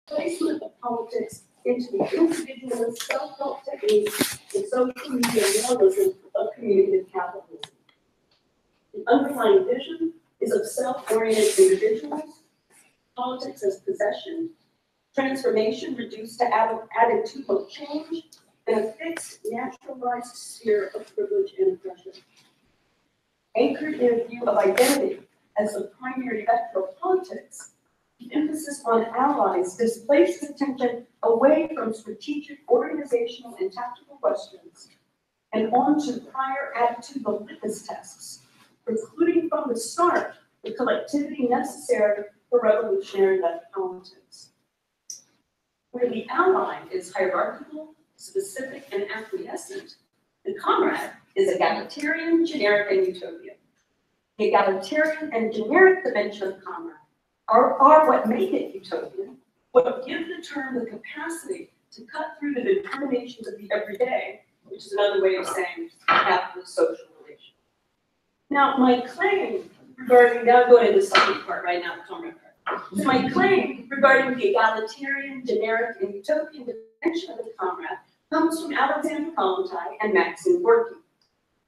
placement of politics into the individualist self-help techniques and social media realism of communicative capitalism. The underlying vision is of self-oriented individuals, politics as possession, transformation reduced to attitudinal change, and a fixed, naturalized sphere of privilege and oppression. Anchored in a view of identity as the primary vector of politics, the emphasis on allies displaces attention away from strategic, organizational, and tactical questions and onto prior attitudinal litmus tests, precluding from the start the collectivity necessary for revolutionary-led politics. Where the ally is hierarchical, specific, and acquiescent, the comrade is egalitarian, generic, and utopian. The egalitarian and generic dimension of comrade are what make it utopian, what give the term the capacity to cut through the determinations of the everyday, which is another way of saying capitalist social relation. Now, my claim regarding, now I'm going into the second part right now, the comrade part. So my claim regarding the egalitarian, generic, and utopian dimension of the comrade comes from Alexandra Kollontai and Maxine Gorky.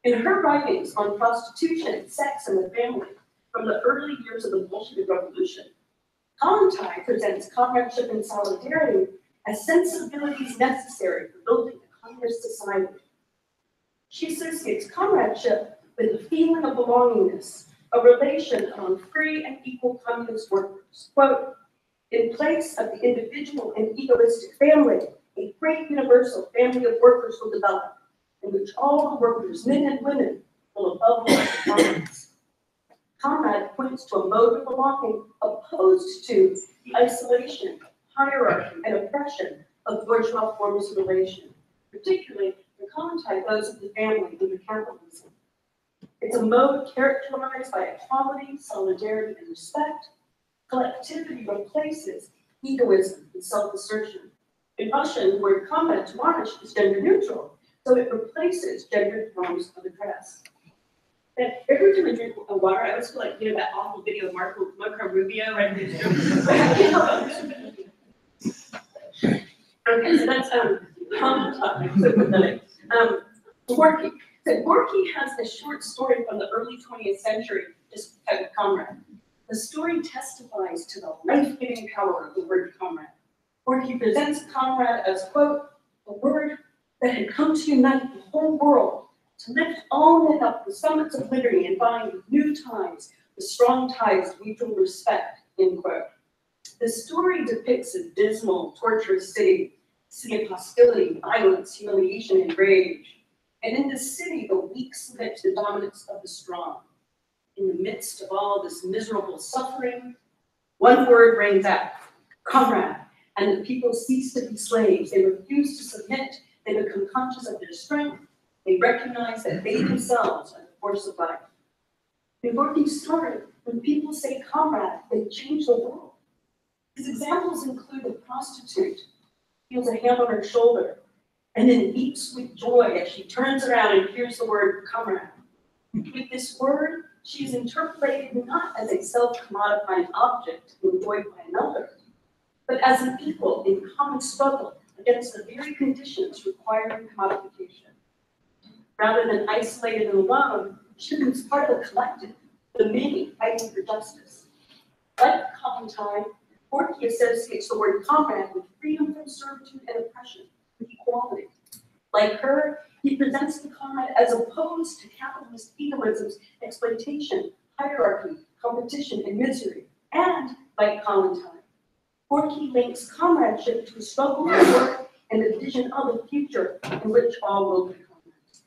In her writings on prostitution, sex, and the family, from the early years of the Bolshevik Revolution, Kollontai presents comradeship and solidarity as sensibilities necessary for building a communist society. She associates comradeship with the feeling of belongingness, a relation among free and equal communist workers. Quote, in place of the individual and egoistic family, a great universal family of workers will develop, in which all the workers, men and women, will above all be comrades. Comrade points to a mode of belonging opposed to the isolation, hierarchy, and oppression of bourgeois forms of relation, particularly the Kollontai those of the family under capitalism. It's a mode characterized by equality, solidarity, and respect. Collectivity replaces egoism and self-assertion. In Russian, the word comrade, tovarishch, is gender neutral, so it replaces gendered forms of address. And every time I drink water, I always feel like, you know, that awful video of Marco Rubio, right? Okay, so that's common topic. So Gorky. So Gorky has a short story from the early 20th century, just titled Comrade. The story testifies to the life-giving power of the word comrade. Gorky presents comrade as, quote, a word that had come to unite the whole world, to lift all men up the summits of liberty and bind with new ties, the strong ties of mutual respect, end quote. The story depicts a dismal, torturous city of hostility, violence, humiliation, and rage. And in this city, the weak submit to the dominance of the strong. In the midst of all this miserable suffering, one word reigns out, comrade, and the people cease to be slaves. They refuse to submit. They become conscious of their strength. They recognize that they themselves are the force of life. In Gorky's story, when people say comrade, they change the world. His examples include a prostitute feels a hand on her shoulder and then weeps with joy as she turns around and hears the word comrade. With this word, she is interpolated not as a self-commodifying object enjoyed by another, but as an equal in common struggle against the very conditions requiring commodification. Rather than isolated and alone, she becomes part of the collective, the many fighting for justice. Like Kollontai, Gorky associates the word comrade with freedom from servitude and oppression, with equality. Like her, he presents the comrade as opposed to capitalist egoism's exploitation, hierarchy, competition, and misery. And, like Kollontai, Gorky links comradeship to a struggle for work and the vision of a future in which all will be comrades.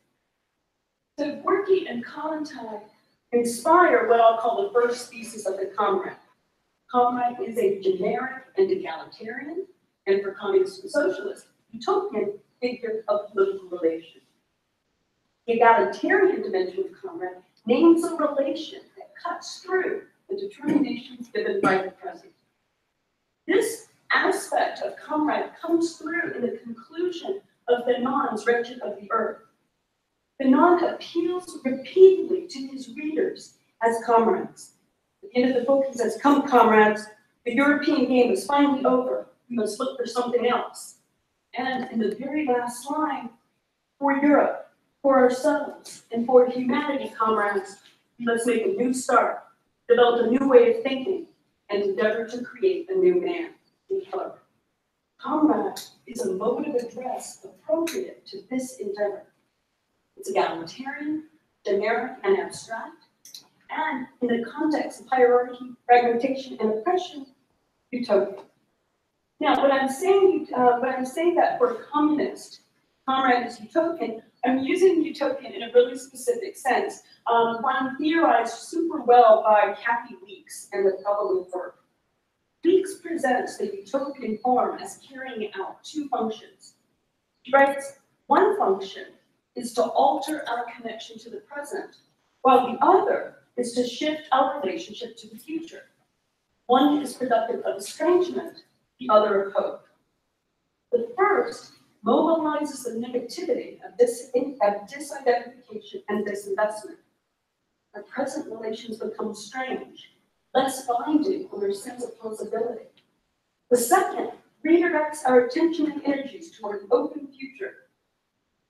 So Gorky and Kollontai inspire what I'll call the first thesis of the comrade. Comrade is a generic and egalitarian, and for communists and socialists, utopian figure of political relation. The egalitarian dimension of comrade names a relation that cuts through the determinations given by the present. This aspect of comrade comes through in the conclusion of Fanon's Wretched of the Earth. Fanon appeals repeatedly to his readers as comrades. At the end of the book, he says, "Come, comrades, the European game is finally over. we must look for something else. And in the very last line, for Europe, for ourselves, and for humanity, comrades, we must make a new start, develop a new way of thinking, and endeavor to create a new man. Comrade is a mode of address appropriate to this endeavor. It's egalitarian, generic, and abstract, and in the context of hierarchy, fragmentation, and oppression, utopian. Now, when I'm saying that for a communist, comrade is utopian, I'm using utopian in a really specific sense. One theorized super well by Kathy Weeks and the following work. Weeks presents the utopian form as carrying out two functions. She writes, one function is to alter our connection to the present, while the other is to shift our relationship to the future. One is productive of estrangement, the other of hope. The first mobilizes the negativity of disidentification and disinvestment. Our present relations become strange, less binding on our sense of possibility. The second redirects our attention and energies toward an open future,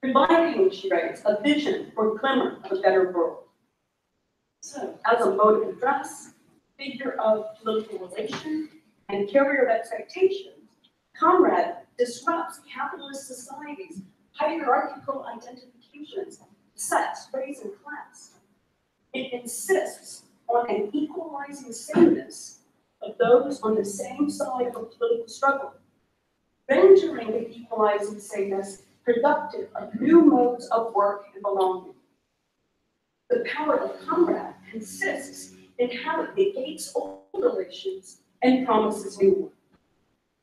providing, she writes, a vision or glimmer of a better world. So, as a mode of address, figure of political relation, and carrier of expectations, Comrade disrupts capitalist society's hierarchical identifications, sex, race, and class. It insists on an equalizing sameness of those on the same side of a political struggle, rendering the equalizing sameness productive of new modes of work and belonging. The power of Comrade consists in how it negates old relations and promises new ones.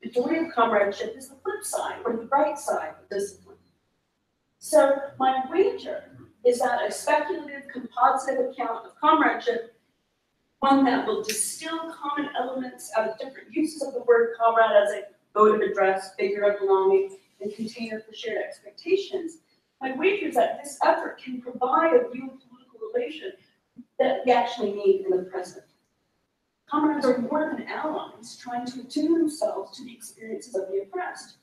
The joy of comradeship is the flip side, or the bright side of discipline. So my wager is that a speculative, composite account of comradeship, one that will distill common elements out of different uses of the word comrade as a mode of address, figure of belonging, and container for shared expectations. My wager is that this effort can provide a view of political relation that we actually need in the present. Comrades are more than allies trying to attune themselves to the experiences of the oppressed.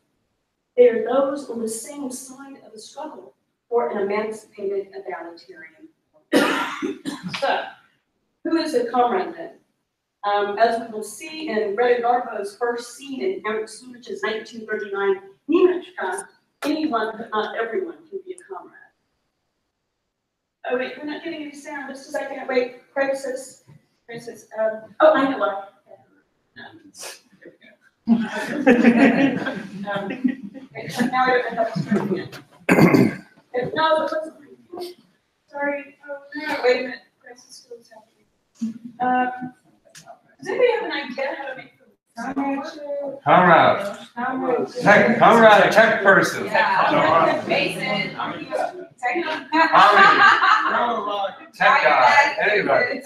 They are those on the same side of the struggle for an emancipated egalitarian. So, who is a comrade then? As we will see in Greta Garbo's first scene in Eric Stooge's 1939 Niemechka, anyone but not everyone can be a comrade. Oh wait, we're not getting any sound. Just a second. Wait, crisis. Oh, I know what. There we go. Now I don't have to start again. No, it wasn't. Sorry. Oh no. Wait a minute. Crisis still is happening. Does anybody have an idea how to make the Comrade, a tech person. Yeah. Mason. Tech guy, anybody.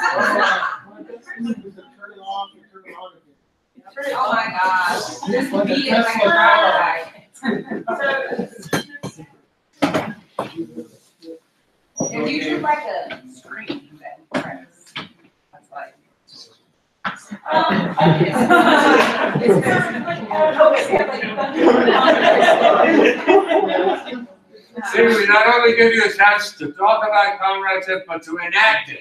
Oh my gosh. This beat is like a rock. If you do like a screen, then that's like. See, we not only give you a chance to talk about comradeship, but to enact it.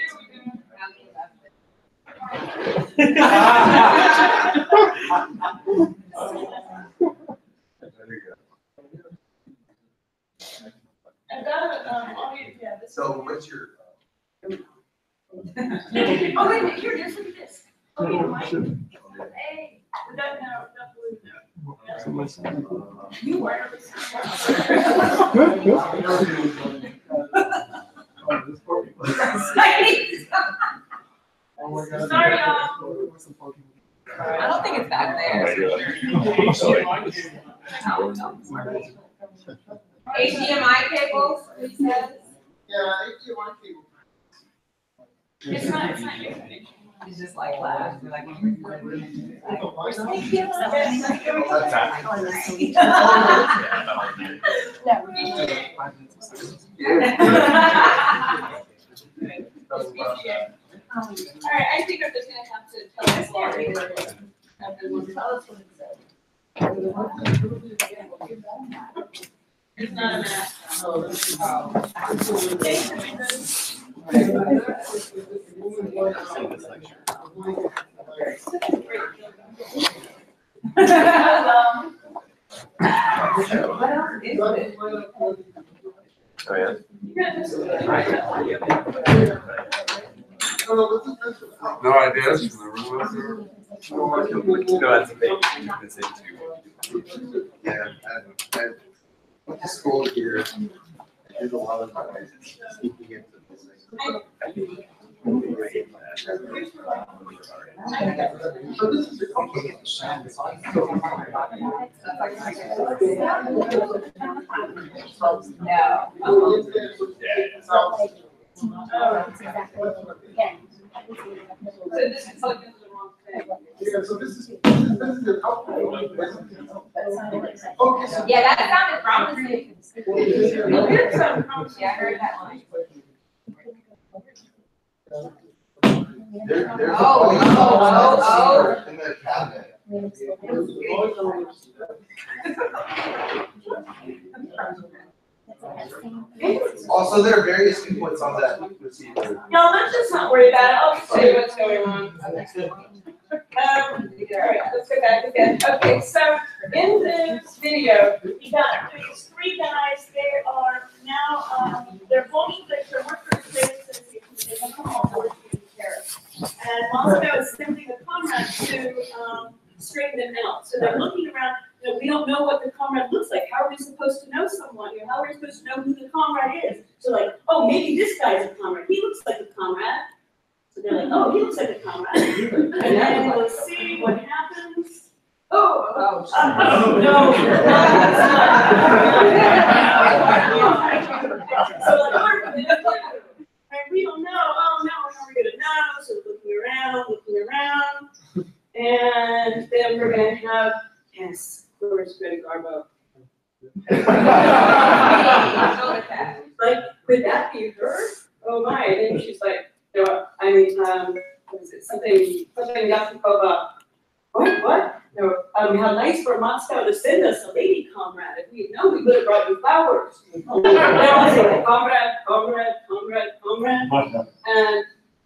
I've got a audio, yeah. So what's your? Oh, wait a minute, here, just look at this. Oh, you might. Hey, that blue note. You wireless. Sorry, y'all. I don't think it's back there. HDMI cables, he says. Yeah, HDMI cable. It's not He's just like laugh. Like, all right, I think I'm just gonna have to tell this story. Tell us what it said. It's not a match. What else is it? Oh, yeah. No ideas from the room up there? No, that's a big thing too. Yeah, I went to school here. I did a lot of sneaking into this thing. So this is a yeah, so this is an outcome. Okay, so Yeah, that sounded promising. It sounded promising. Yeah, I heard that one. there's Oh. in the cabinet. Also, there are various inputs on that receiver. No, let's just not worry about it. I'll just tell you what's going on. All right, let's go back again. Okay, so in this video, we got these three guys. They are now, they're Bolsheviks, they're workers for the state association, they come on board to take care of. And Moscow is sending the comrades to straighten them out. So they're looking around, you know, we don't know what the comrade looks like. How are we supposed to know someone? You know, how are we supposed to know who the comrade is? So like, oh, maybe this guy's a comrade. He looks like a comrade. So they're like, oh, he looks like a comrade. And then we'll see what happens. Oh, no. So like, what are we gonna do? And we don't know. Oh, no, how are we gonna know? So looking around. And then we're gonna have, yes, of course, Greta Garbo. Like, could that be her? Oh my, and then she's like, no, I mean, what is it, something Yakubova. What? No, how nice for Moscow to send us a lady comrade. If we had known, we would have brought you flowers. They all say, comrade.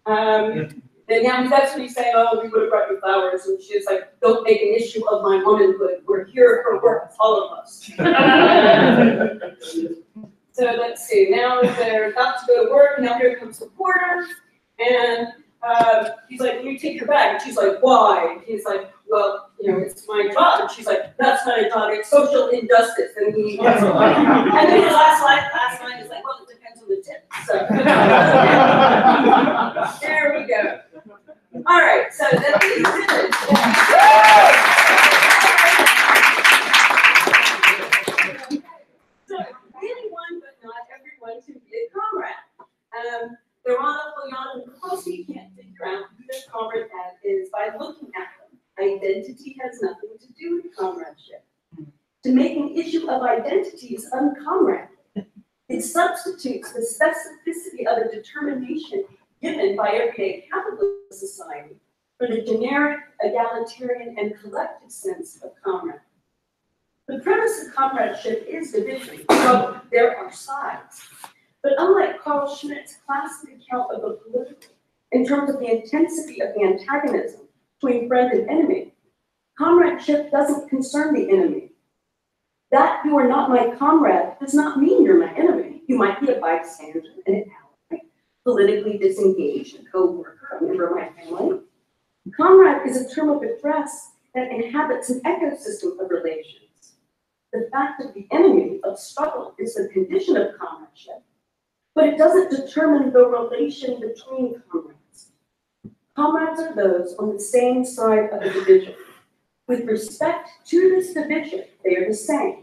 And, then now that's when you say, oh, we would have brought you flowers. And she's like, don't make an issue of my womanhood. We're here for work, all of us. So let's see, now they're about to go to work. Now here comes the porter. And he's like, let me take your bag. And she's like, why? And he's like, well, you know, it's my job. And she's like, that's not a job, it's social injustice. And he and then his last line is like, well, it depends on the tip. So there we go. All right, so that means so anyone but not everyone can be a comrade. Verona Polyana can't figure out who their comrade is by looking at them. Identity has nothing to do with comradeship. To make an issue of identity is uncomradely. It substitutes the specificity of a determination given by everyday capitalist society for the generic, egalitarian, and collective sense of comrade. The premise of comradeship is division, so there are sides. But unlike Carl Schmitt's classic account of the political, in terms of the intensity of the antagonism between friend and enemy, comradeship doesn't concern the enemy. That you are not my comrade does not mean you're my enemy. You might be a bystander, an ally, politically disengaged, a co-worker, a member of my family. Comrade is a term of address that inhabits an ecosystem of relations. The fact of the enemy of struggle is the condition of comradeship, but it doesn't determine the relation between comrades. Comrades are those on the same side of the division. With respect to this division, they are the same.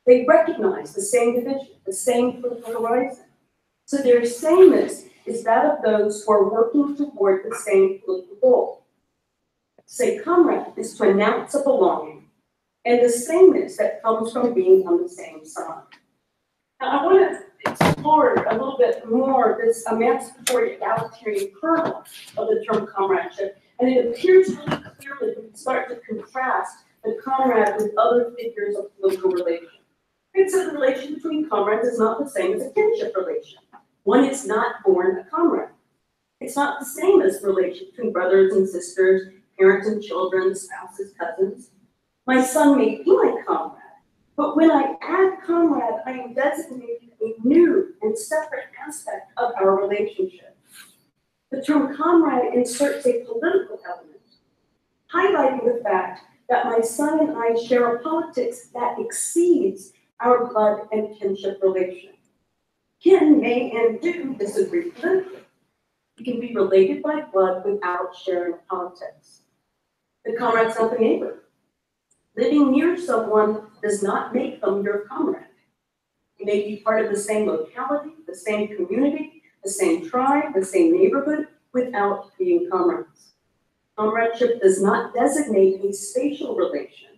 They recognize the same division, the same political horizon. So their sameness is that of those who are working toward the same political goal. To say comrade is to announce a belonging and the sameness that comes from being on the same side. Now I want to explore a little bit more this emancipatory egalitarian kernel of the term comradeship, and it appears really clearly when you start to contrast the comrade with other figures of political relation. It said the relation between comrades is not the same as a kinship relation. One is not born a comrade. It's not the same as the relation between brothers and sisters, parents and children, spouses, cousins. My son may be my comrade, but when I add comrade, I am designating a new and separate aspect of our relationship. The term comrade inserts a political element, highlighting the fact that my son and I share a politics that exceeds our blood and kinship relation. Kin may and do disagree politically. We can be related by blood without sharing politics. The comrade's not the neighbor. Living near someone does not make them your comrade. You may be part of the same locality, the same community, the same tribe, the same neighborhood, without being comrades. Comradeship does not designate a spatial relation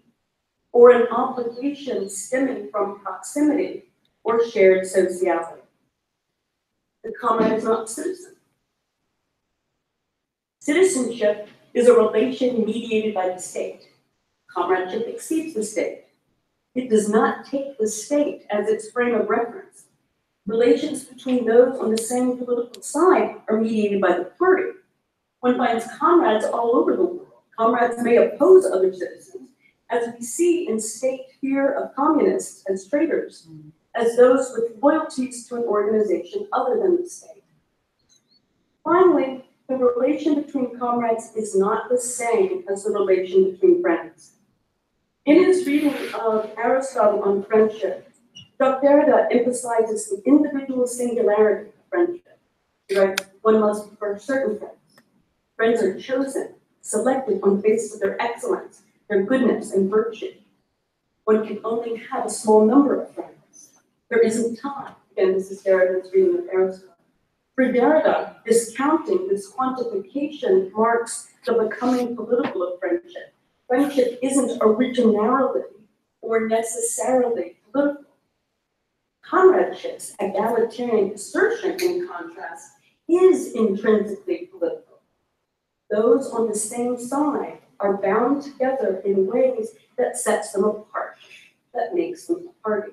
or an obligation stemming from proximity or shared sociality. The comrade is not citizen. Citizenship is a relation mediated by the state. Comradeship exceeds the state. It does not take the state as its frame of reference. Relations between those on the same political side are mediated by the party. One finds comrades all over the world. Comrades may oppose other citizens, as we see in state fear of communists as traitors, as those with loyalties to an organization other than the state. Finally, the relation between comrades is not the same as the relation between friends. In his reading of Aristotle on friendship, Dr. Derrida emphasizes the individual singularity of friendship. He writes, one must prefer certain friends. Friends are chosen, selected on the basis of their excellence, their goodness and virtue. One can only have a small number of friends. There isn't time. Again, this is Derrida's reading of Aristotle. For Derrida, discounting this quantification marks the becoming political of friendship. Friendship isn't originality or necessarily political. Comradeship's egalitarian assertion, in contrast, is intrinsically political. Those on the same side are bound together in ways that sets them apart, that makes them a party.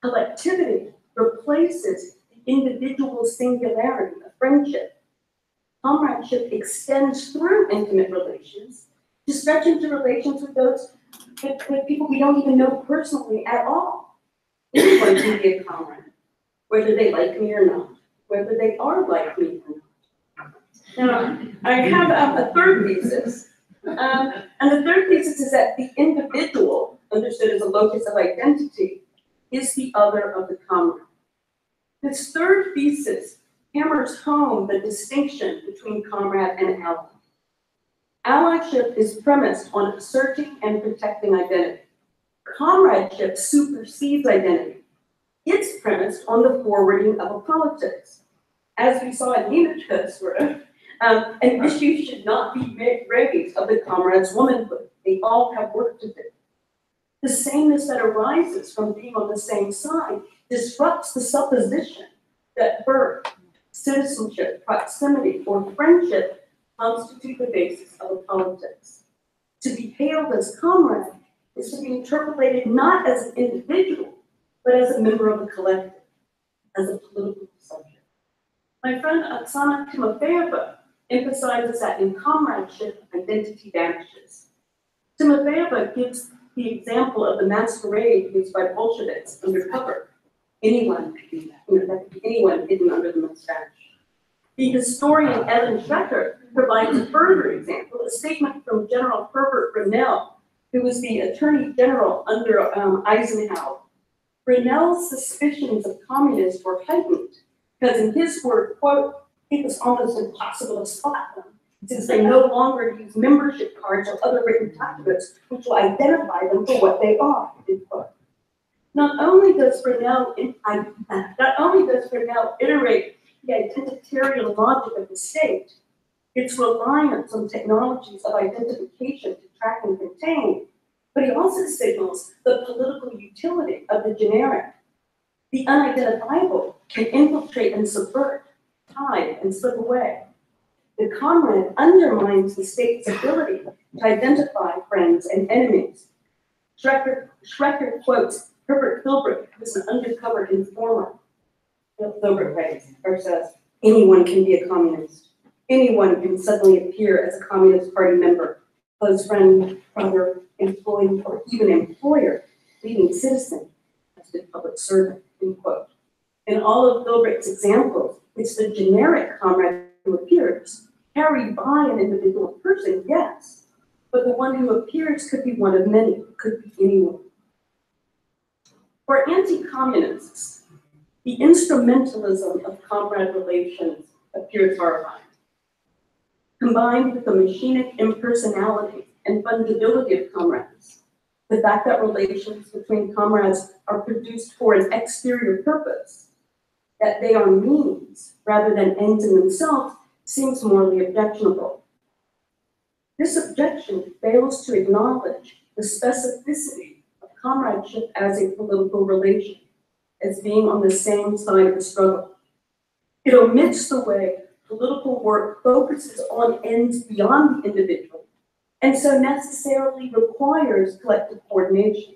Collectivity replaces the individual singularity of friendship. Comradeship extends through intimate relations to stretch into relations with those with people we don't even know personally at all. Anyone can be a comrade, whether they like me or not, whether they are like me or not. Now, I have a third thesis, and the third thesis is that the individual, understood as a locus of identity, is the other of the comrade. This third thesis hammers home the distinction between comrade and ally. Allyship is premised on asserting and protecting identity. Comradeship supersedes identity. It's premised on the forwarding of a politics. As we saw in Nina's work, an issue should not be raised of the comrade's womanhood. They all have work to do. The sameness that arises from being on the same side disrupts the supposition that birth, citizenship, proximity, or friendship constitute the basis of a politics. To be hailed as comrade is to be interpreted not as an individual, but as a member of a collective, as a political subject. My friend Oksana Timofeyeva emphasizes that in comradeship, identity vanishes. Timofeyeva gives the example of the masquerade used by Bolsheviks undercover. Anyone could be that. That could be anyone hidden under the mustache. The historian Evan Schrecker provides a further example, a statement from General Herbert Grinnell, who was the Attorney General under Eisenhower. Grinnell's suspicions of communists were heightened because, in his word, quote, it was almost impossible to spot them, since they no longer use membership cards or other written documents which will identify them for what they are, end quote. Not only does Grinnell iterate the identitarian logic of the state, its reliance on technologies of identification to track and contain, but he also signals the political utility of the generic. The unidentifiable can infiltrate and subvert, hide and slip away. The comrade undermines the state's ability to identify friends and enemies. Schrecker quotes Herbert Philbrick, who was an undercover informer. Philbrick writes, or says, anyone can be a communist. Anyone can suddenly appear as a Communist Party member, close friend, brother, employee, or even employer, leading citizen, as a public servant, end quote. In all of Philbrick's examples, it's the generic comrade who appears, carried by an individual person, yes, but the one who appears could be one of many, could be anyone. For anti-communists, the instrumentalism of comrade relations appears horrifying. Combined with the machinic impersonality and fungibility of comrades, the fact that relations between comrades are produced for an exterior purpose, that they are means rather than ends in themselves, seems morally objectionable. This objection fails to acknowledge the specificity of comradeship as a political relation, as being on the same side of the struggle. It omits the way political work focuses on ends beyond the individual, and so necessarily requires collective coordination.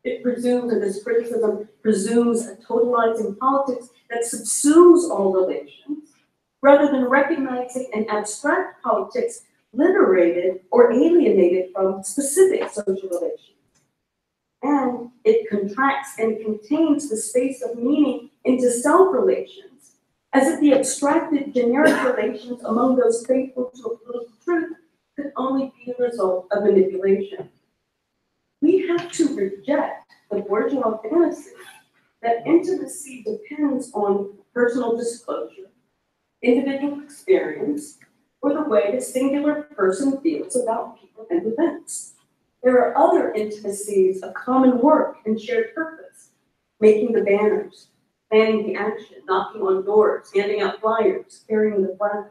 It presumes, and this criticism presumes, a totalizing politics that subsumes all relations, rather than recognizing an abstract politics liberated or alienated from specific social relations. And it contracts and contains the space of meaning into self-relations, as if the abstracted generic relations among those faithful to a political truth could only be the result of manipulation. We have to reject the bourgeois fantasy that intimacy depends on personal disclosure, individual experience, or the way the singular person feels about people and events. There are other intimacies of common work and shared purpose, making the banners, planning the action, knocking on doors, handing out flyers, carrying the flags.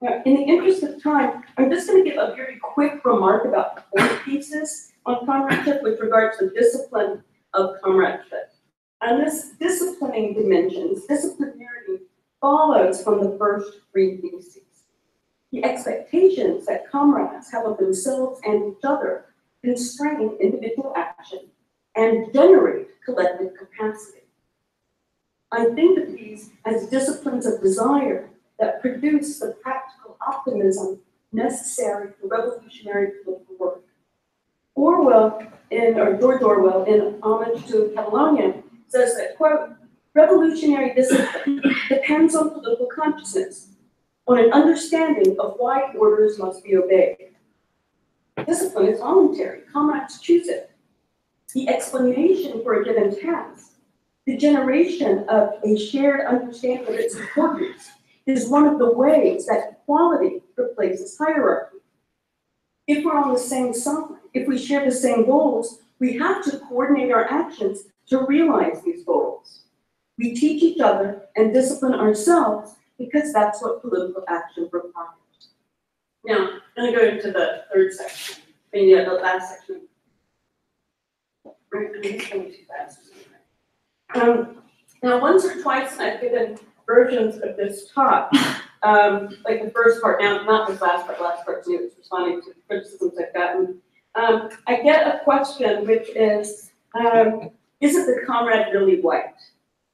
Now, in the interest of time, I'm just going to give a very quick remark about the four pieces on comradeship with regards to the discipline of comradeship. And this disciplining dimensions, disciplinarity, follows from the first three theses. The expectations that comrades have of themselves and each other constrain individual action and generate collective capacity. I think of these as disciplines of desire that produce the practical optimism necessary for revolutionary political work. George Orwell, in Homage to Catalonia, says that, quote, revolutionary discipline depends on political consciousness, on an understanding of why orders must be obeyed. Discipline is voluntary. Comrades choose it. The explanation for a given task, the generation of a shared understanding of its importance, is one of the ways that equality replaces hierarchy. If we're on the same side, if we share the same goals, we have to coordinate our actions to realize these goals. We teach each other and discipline ourselves because that's what political action requires. Now, I'm going to go into the third section, the last section. I'm just going too fast. Now, once or twice I've given versions of this talk, like the first part, now not this last part too, it's responding to criticisms I've gotten. I get a question which is the comrade really white?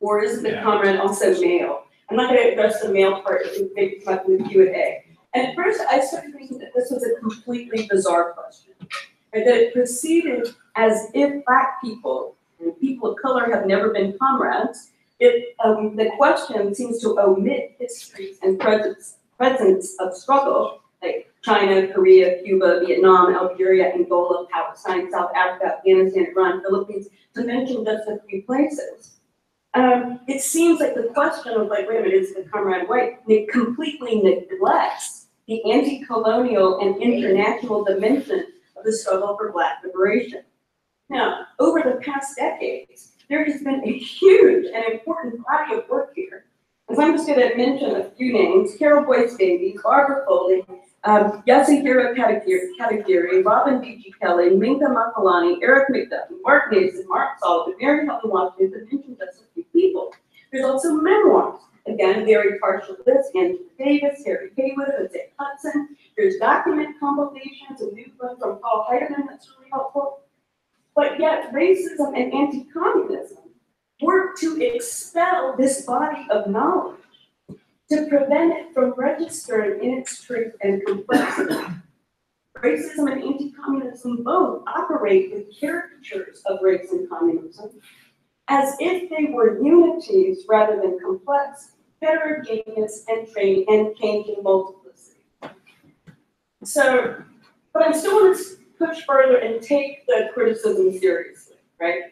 Or is the comrade also male? I'm not going to address the male part, maybe come up in the Q&A. And at first I started thinking that this was a completely bizarre question, right? That it proceeded as if Black people and people of color have never been comrades. The question seems to omit histories and presence of struggle, like China, Korea, Cuba, Vietnam, Algeria, Angola, Palestine, South Africa, Afghanistan, Iran, Philippines, to mention just a few places. It seems like the question of like, wait a minute, is the comrade white? It completely neglects the anti-colonial and international dimension of the struggle for Black liberation. Now, over the past decades, there has been a huge and important body of work here. And so I'm just going to mention a few names: Carol Boyce Davies, Barbara Foley, Yasuhiro Katagiri, Robin B.G. Kelly, Minka Makalani, Eric McDuffie, Mark Nason, Mark Sullivan, Mary Helen Washington, to mention just a few people. There's also memoirs Again, very partial list, Andrew Davis, Harry Haywood, Jose Hudson. There's document compilations, a new book from Paul Heidemann that's really helpful. But yet racism and anti-communism work to expel this body of knowledge, to prevent it from registering in its truth and complexity. Racism and anti-communism both operate with caricatures of race and communism, as if they were unities rather than complex, heterogeneous, and changing multiplicity. So, but I still want to push further and take the criticism seriously, right?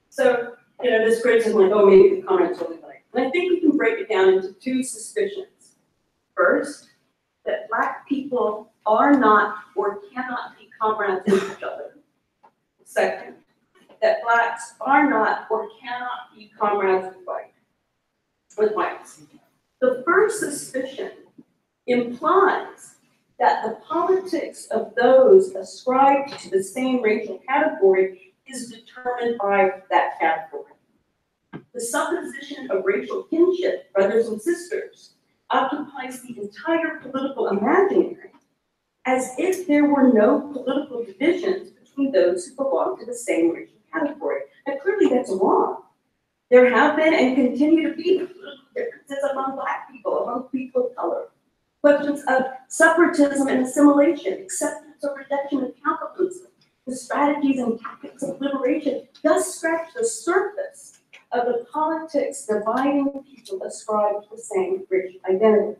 So, this criticism like, oh, maybe the Comrades really like. And I think we can break it down into two suspicions. First, that Black people are not or cannot be comrades with each other. Second, that Blacks are not or cannot be comrades with whites. The first suspicion implies that the politics of those ascribed to the same racial category is determined by that category. The supposition of racial kinship, brothers and sisters, occupies the entire political imaginary, as if there were no political divisions between those who belong to the same racial category. And clearly that's wrong. There have been and continue to be political differences among Black people, among people of color. Questions of separatism and assimilation, acceptance or rejection of capitalism, the strategies and tactics of liberation just scratch the surface of the politics dividing people ascribed to the same racial identity.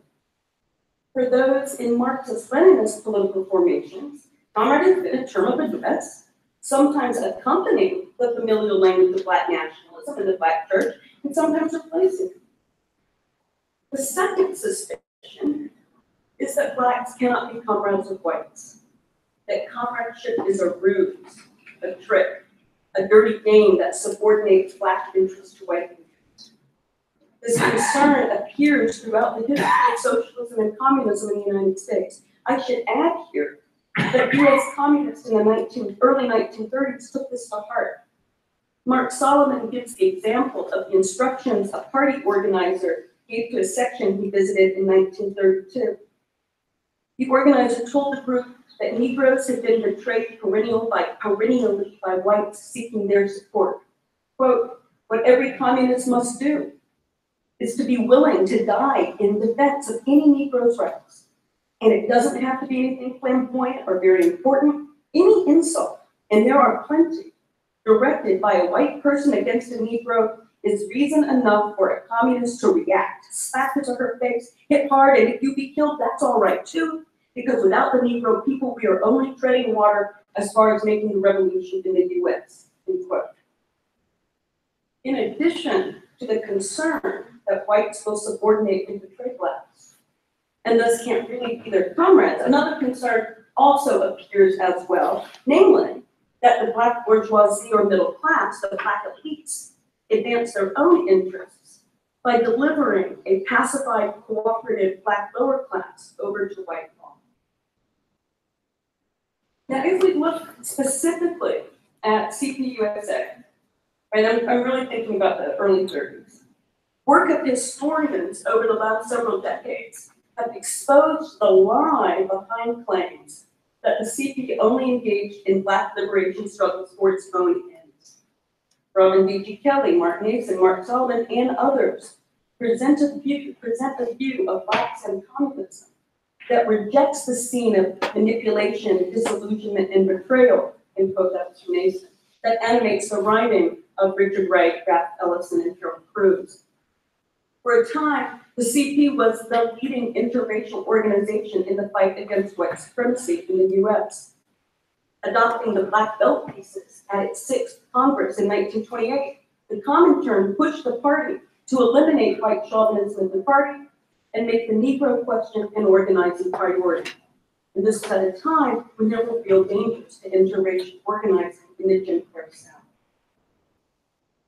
For those in Marxist-Leninist political formations, comrade has been a term of address, sometimes accompanying the familial language of Black nationalism in the Black church, and sometimes replacing it. The second suspicion is that Blacks cannot be comrades with whites, that comradeship is a ruse, a trick, a dirty game that subordinates Black interests to white interests. This concern appears throughout the history of socialism and communism in the United States. I should add here that US communists in the early 1930s took this to heart. Mark Solomon gives the example of the instructions a party organizer gave to a section he visited in 1932. The organizer told the group that Negroes had been betrayed perennially by whites seeking their support. Quote, what every communist must do is to be willing to die in defense of any Negro's rights. And it doesn't have to be anything flamboyant or very important. Any insult, and there are plenty, directed by a white person against a Negro is reason enough for a communist to react, slap it to her face, hit hard, and if you be killed, that's all right too. Because without the Negro people, we are only treading water as far as making the revolution in the US, end quote. In addition to the concern that whites will subordinate and betray Blacks, and thus can't really be their comrades, another concern also appears as well, namely that the Black bourgeoisie or middle class, the Black elites, advance their own interests by delivering a pacified, cooperative Black lower class over to white law. Now, if we look specifically at CPUSA, right, I'm really thinking about the early 30s. Work of historians over the last several decades have exposed the lie behind claims that the CP only engaged in Black liberation struggles for its own ends. Robin B.G. Kelly, Mark Nason, Mark Solomon, and others present a view of Blacks and communism that rejects the scene of manipulation, disillusionment, and betrayal, in quote that's from Nason, that animates the writing of Richard Wright, Ralph Ellison, and Harold Cruz. For a time, the CP was the leading interracial organization in the fight against white supremacy in the US. Adopting the Black Belt thesis at its 6th Congress in 1928, the Comintern pushed the party to eliminate white chauvinism in the party and make the Negro question an organizing priority. And this was at a time when there were real dangers to interracial organizing in the Jim Crow South.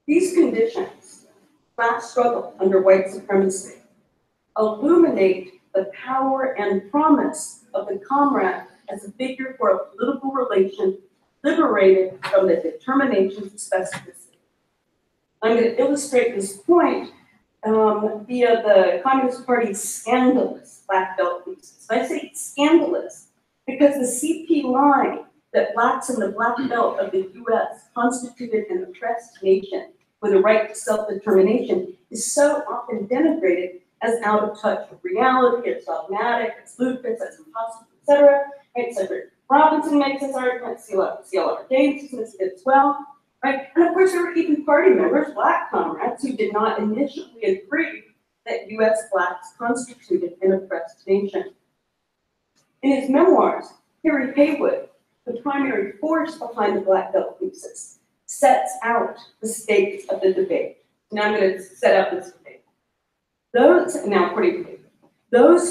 These conditions, class struggle under white supremacy, illuminate the power and promise of the comrade as a figure for a political relation liberated from the determinations of specificity. I'm going to illustrate this point via the Communist Party's scandalous black belt thesis. I say scandalous because the CP line that blacks in the black belt of the US constituted an oppressed nation with a right to self-determination is so often denigrated as out of touch with reality, it's dogmatic, it's ludicrous, it's impossible, etc. Etc. Robinson makes this argument, C.L.R. James makes it as well, right? And of course, there were even party members, black comrades, who did not initially agree that US blacks constituted an oppressed nation. In his memoirs, Harry Haywood, the primary force behind the black belt thesis, sets out the stakes of the debate. Now I'm going to set up this debate. Those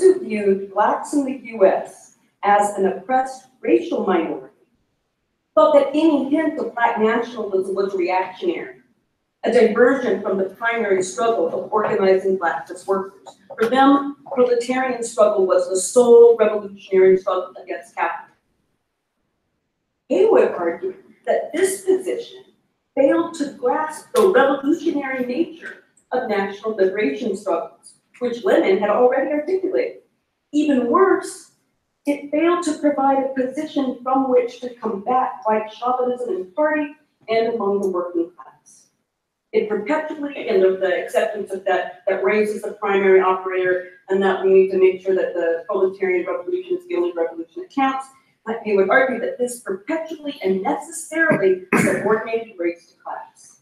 who viewed blacks in the US as an oppressed racial minority felt that any hint of black nationalism was reactionary, a diversion from the primary struggle of organizing black workers. For them, proletarian struggle was the sole revolutionary struggle against capitalism. Haywood argued that this position failed to grasp the revolutionary nature of national liberation struggles, which Lenin had already articulated. Even worse, it failed to provide a position from which to combat white chauvinism in the party and among the working class. It perpetually, and the acceptance of that race is the primary operator, and that we need to make sure that the proletarian revolution is the only revolution that counts. He would argue that this perpetually and necessarily subordinated race to class.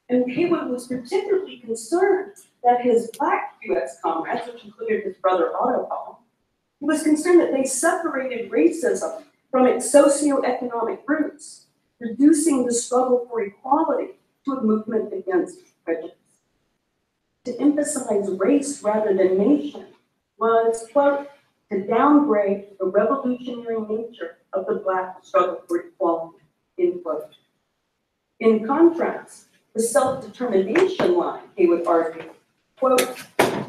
And Haywood was particularly concerned that his black US comrades, which included his brother Otto Hall, he was concerned that they separated racism from its socioeconomic roots, reducing the struggle for equality to a movement against prejudice. To emphasize race rather than nation was, quote, to downgrade the revolutionary nature of the black struggle for equality, end quote. In contrast, the self-determination line, he would argue, quote,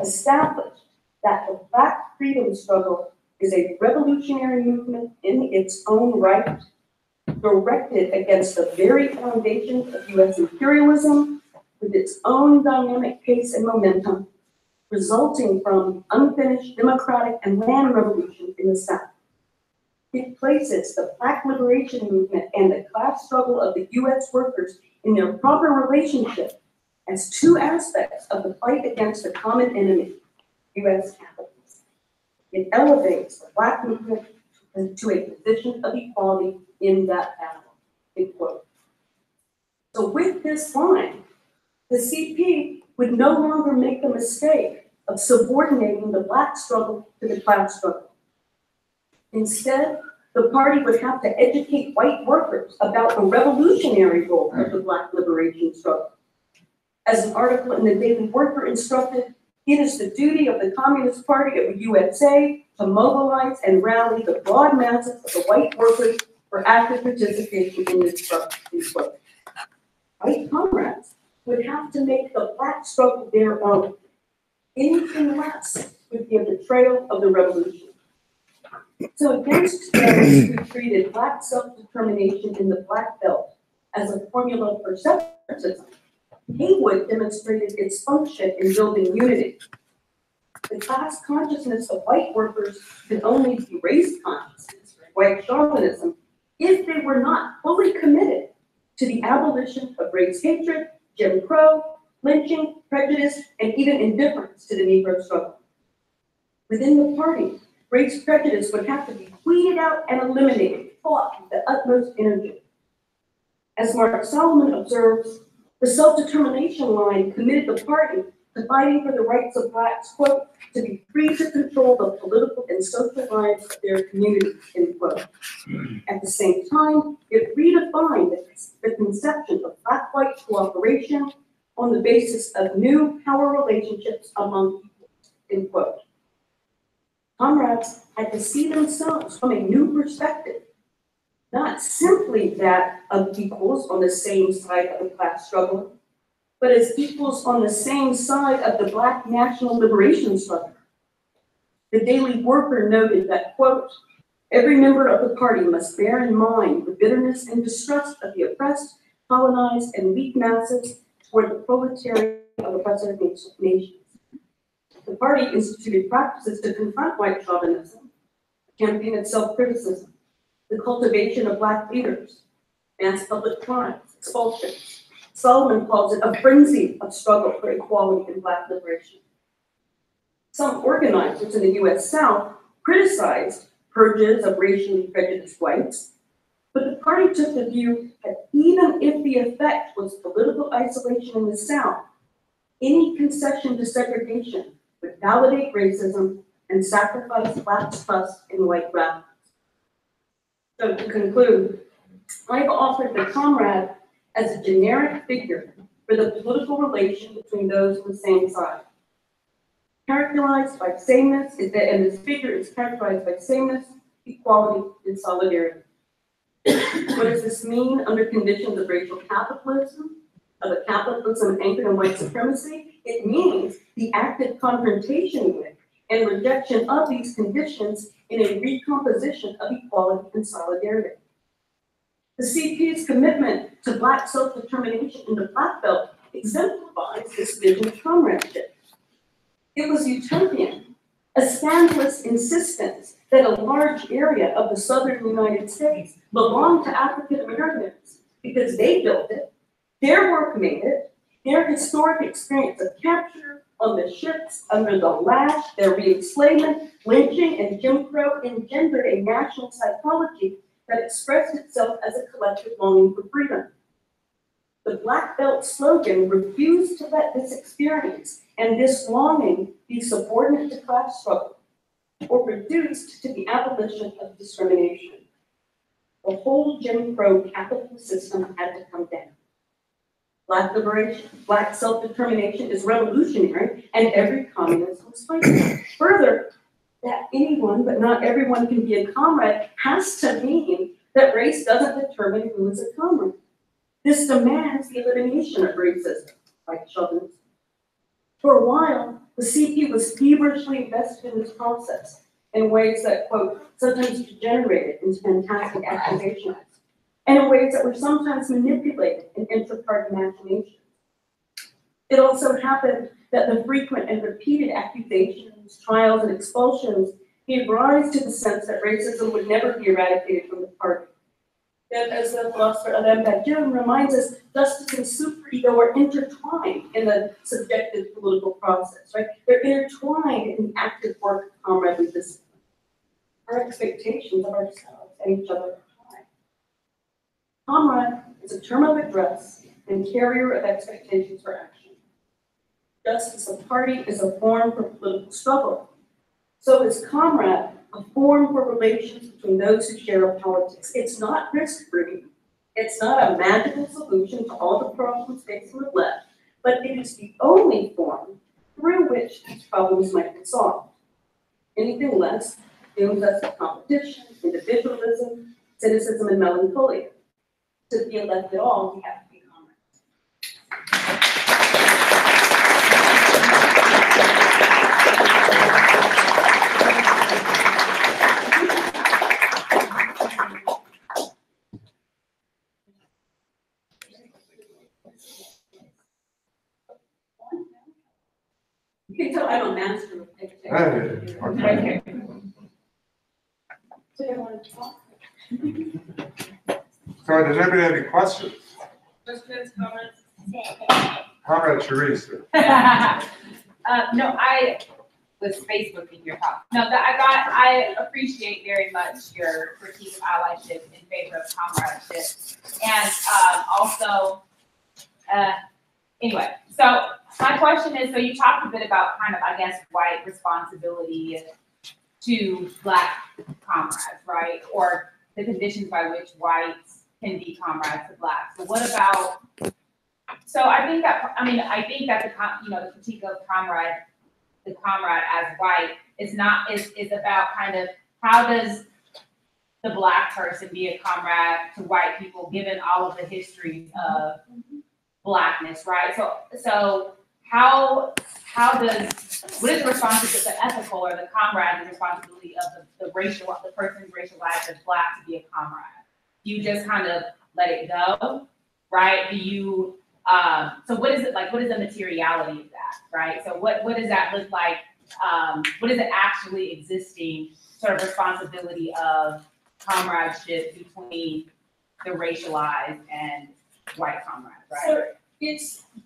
established that the black freedom struggle is a revolutionary movement in its own right, directed against the very foundations of US imperialism, with its own dynamic pace and momentum, resulting from unfinished democratic and land revolution in the South. It places the Black liberation movement and the class struggle of the US workers in their proper relationship as two aspects of the fight against the common enemy, US capitalism. It elevates the Black movement to a position of equality in that battle, end quote. So with this line, the CP would no longer make the mistake of subordinating the Black struggle to the class struggle. Instead, the party would have to educate white workers about the revolutionary role of the Black liberation struggle. As an article in the Daily Worker instructed, it is the duty of the Communist Party of the USA to mobilize and rally the broad masses of the white workers for active participation in this struggle. White comrades would have to make the Black struggle their own. Anything less would be a betrayal of the revolution. So against those who treated Black self-determination in the Black Belt as a formula for separatism, Haywood demonstrated its function in building unity. The class consciousness of white workers could only be race consciousness, white chauvinism, if they were not fully committed to the abolition of race hatred, Jim Crow, lynching, prejudice, and even indifference to the Negro struggle. Within the party, race prejudice would have to be weeded out and eliminated, fought with the utmost energy. As Mark Solomon observes, the self-determination line committed the party to fighting for the rights of Blacks, quote, to be free to control the political and social lives of their communities, end quote. At the same time, it redefined the conception of Black-white cooperation on the basis of new power relationships among peoples, end quote. Comrades had to see themselves from a new perspective, not simply that of equals on the same side of the class struggle, but as equals on the same side of the Black national liberation struggle. The Daily Worker noted that, quote, every member of the party must bear in mind the bitterness and distrust of the oppressed, colonized, and weak masses toward the proletariat of oppressive nations. The party instituted practices to confront white chauvinism, a campaign of self-criticism, the cultivation of Black leaders, mass public crimes, expulsions. Solomon calls it a frenzy of struggle for equality and Black liberation. Some organizers in the US South criticized purges of racially prejudiced whites, but the party took the view that even if the effect was political isolation in the South, any concession to segregation would validate racism and sacrifice Black trust in white radicals. So to conclude, I've offered the comrade as a generic figure for the political relation between those on the same side. Characterized by sameness, and this figure is characterized by sameness, equality, and solidarity. What does this mean under conditions of racial capitalism, of a capitalism anchored in white supremacy? It means the active confrontation with and rejection of these conditions in a recomposition of equality and solidarity. The CP's commitment to Black self-determination in the Black Belt exemplifies this vision of comradeship. It was utopian, a scandalous insistence that a large area of the southern United States belonged to African Americans because they built it, their work made it, their historic experience of capture on the ships under the lash, their re-enslavement, lynching, and Jim Crow engendered a national psychology that expressed itself as a collective longing for freedom. The Black Belt slogan refused to let this experience and this longing be subordinate to class struggle or reduced to the abolition of discrimination. The whole Jim Crow capitalist system had to come down. Black liberation, Black self-determination is revolutionary, and every communist was fighting. Further, that anyone but not everyone can be a comrade has to mean that race doesn't determine who is a comrade. This demands the elimination of racism, like chauvinism. For a while, the CP was feverishly invested in this process in ways that, quote, sometimes degenerated into fantastic accusations, and in ways that were sometimes manipulated in inter-party machinations. It also happened that the frequent and repeated accusations, trials, and expulsions gave rise to the sense that racism would never be eradicated from the party. That, as the philosopher Alain Badiou reminds us, justice and superego are intertwined in the subjective political process, right? They're intertwined in the active work of comradely discipline. Our expectations of ourselves and each other are high. Comrade is a term of address and carrier of expectations for action. Just as a party is a form for political struggle, so is comrade a form for relations between those who share a politics. It's not risk-free. It's not a magical solution to all the problems facing the left, but it is the only form through which these problems might be solved. Anything less dooms us to competition, individualism, cynicism, and melancholia. To be elected at all, we have to be comrades. You can tell I'm a master of dictation. Okay. So you want to talk? So does anybody have any questions? Questions, comments? Comrade Teresa. No, I was Facebooking your talk. No, I appreciate very much your critique of allyship in favor of comradeship. And also, anyway, so my question is, so you talked a bit about kind of, I guess, white responsibility to Black comrades, right? Or the conditions by which whites can be comrades to Blacks. So what about, so I think that the critique of the comrade as white is about kind of how does the Black person be a comrade to white people given all of the histories of Blackness, right? So what is the responsibility, the ethical or the comrade, the responsibility of the person's racialized as Black to be a comrade? You just kind of let it go, right? Do you, so what is it like, what is the materiality of that, right? So what does that look like what is the actually existing sort of responsibility of comradeship between the racialized and white comrades, right? So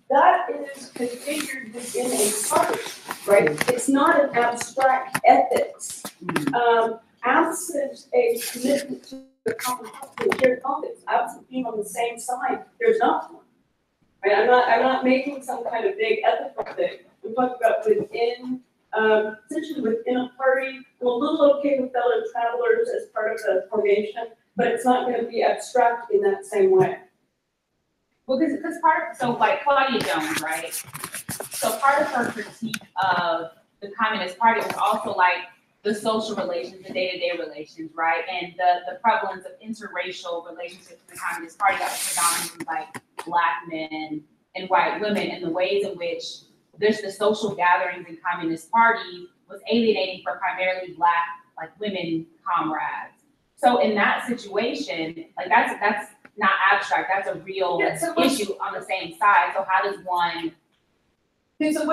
that is configured within a party, right? It's not an abstract ethics. Absent a commitment to the common shared topics, absent being on the same side, there's not one. Right? I'm not making some kind of big ethical thing. I'm talking about within, essentially within a party. I'm a little okay with fellow travelers as part of the formation, but it's not going to be abstract in that same way. Well, because part of, so like Claudia Jones, right? So part of her critique of the Communist Party was also like the social relations, the day-to-day relations, right? And the prevalence of interracial relationships in the Communist Party that was predominantly like Black men and white women, and the ways in which there's the social gatherings in Communist Party was alienating for primarily Black, like women comrades. So in that situation, like that's not abstract, that's a real issue on the same side. So how does one? Okay, so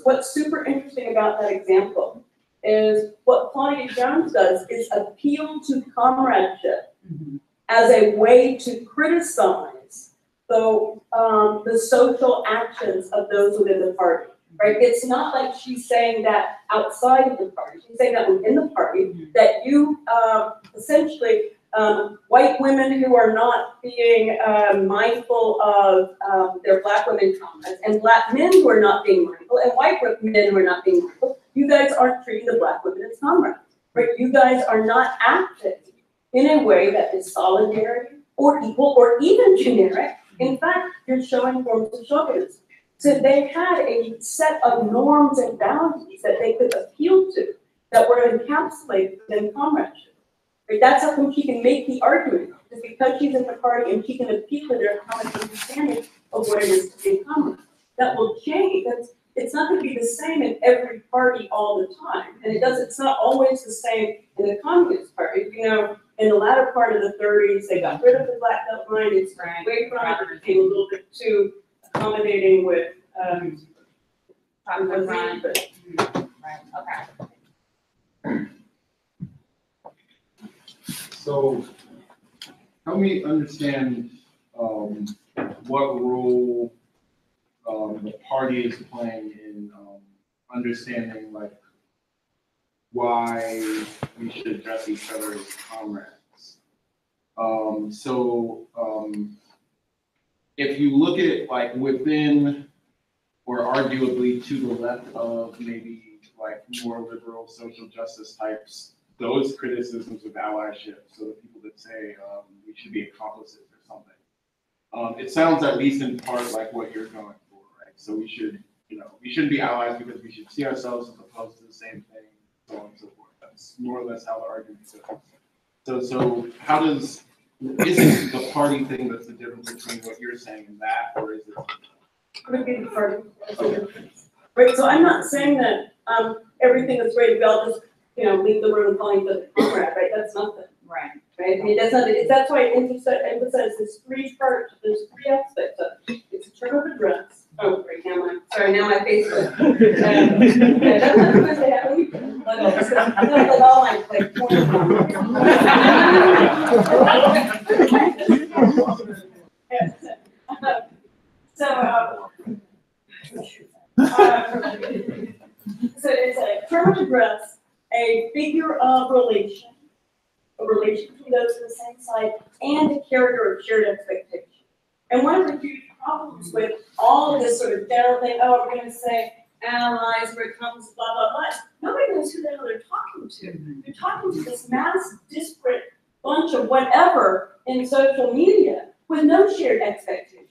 what's super interesting about that example is what Claudia Jones does is appeal to comradeship as a way to criticize the social actions of those within the party, right? It's not like she's saying that outside of the party. She's saying that within the party, that you essentially white women who are not being mindful of their Black women comrades, and Black men who are not being mindful, and white men who are not being mindful, you guys aren't treating the Black women as comrades, right? You guys are not acting in a way that is solidary or equal or even generic. In fact, you're showing forms of chauvinism. So they had a set of norms and boundaries that they could appeal to that were encapsulated within comradeship. Right? That's how come she can make the argument, is because she's in the party and she can appeal to their common understanding of what it is to be a comrade. That will change. It's not going to be the same in every party all the time, and it's not always the same in the Communist Party. You know, in the latter part of the 30s, they got rid of the Black Belt line. It's away from it. It became a little bit too accommodating with Right, okay. So help me understand what role the party is playing in understanding like why we should address each other as comrades. If you look at it like within or arguably to the left of maybe like more liberal social justice types, those criticisms of allyship, so the people that say we should be accomplices or something, it sounds at least in part like what you're going for, right? So we should, we shouldn't be allies because we should see ourselves as opposed to the same thing, so on and so forth. That's more or less how the argument goes. So how does, is it the party thing that's the difference between what you're saying and that, or is it? Right, so I'm not saying that everything is great. We all just leave the room calling for the comrade, right? That's nothing. Right. Right. I mean, that's not. That's why I emphasize this three parts. There's three aspects of it. It's a term of address. Oh, right now my Facebook. That's not because they have. Like all my like. So it's a term of address, a figure of relation, a relation between those on the same side, and a character of shared expectation. And one of the huge problems with all of this sort of general thing, oh, we're going to say allies, where it comes, blah, blah, blah. Nobody knows who the hell they're talking to. They're talking to this mass, disparate bunch of whatever in social media with no shared expectation.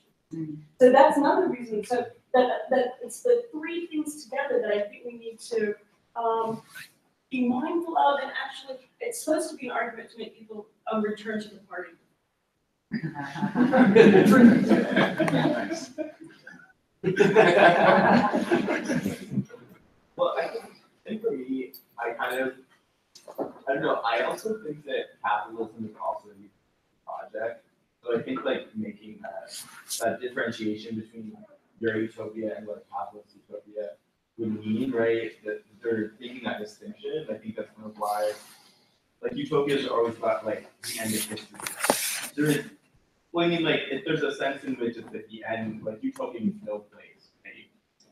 So that's another reason. So that it's the three things together that I think we need to be mindful of, and actually, it's supposed to be an argument to make people return to the party. Well, I think for me, I don't know, I also think that capitalism is also a project. So I think like making that differentiation between your utopia and what capitalist utopia would mean, right? That they're making that distinction. I think that's kind of why, like, utopias are always about like the end of history. There is, well, I mean, like, if there's a sense in which it's at the end, like utopia means no place, right?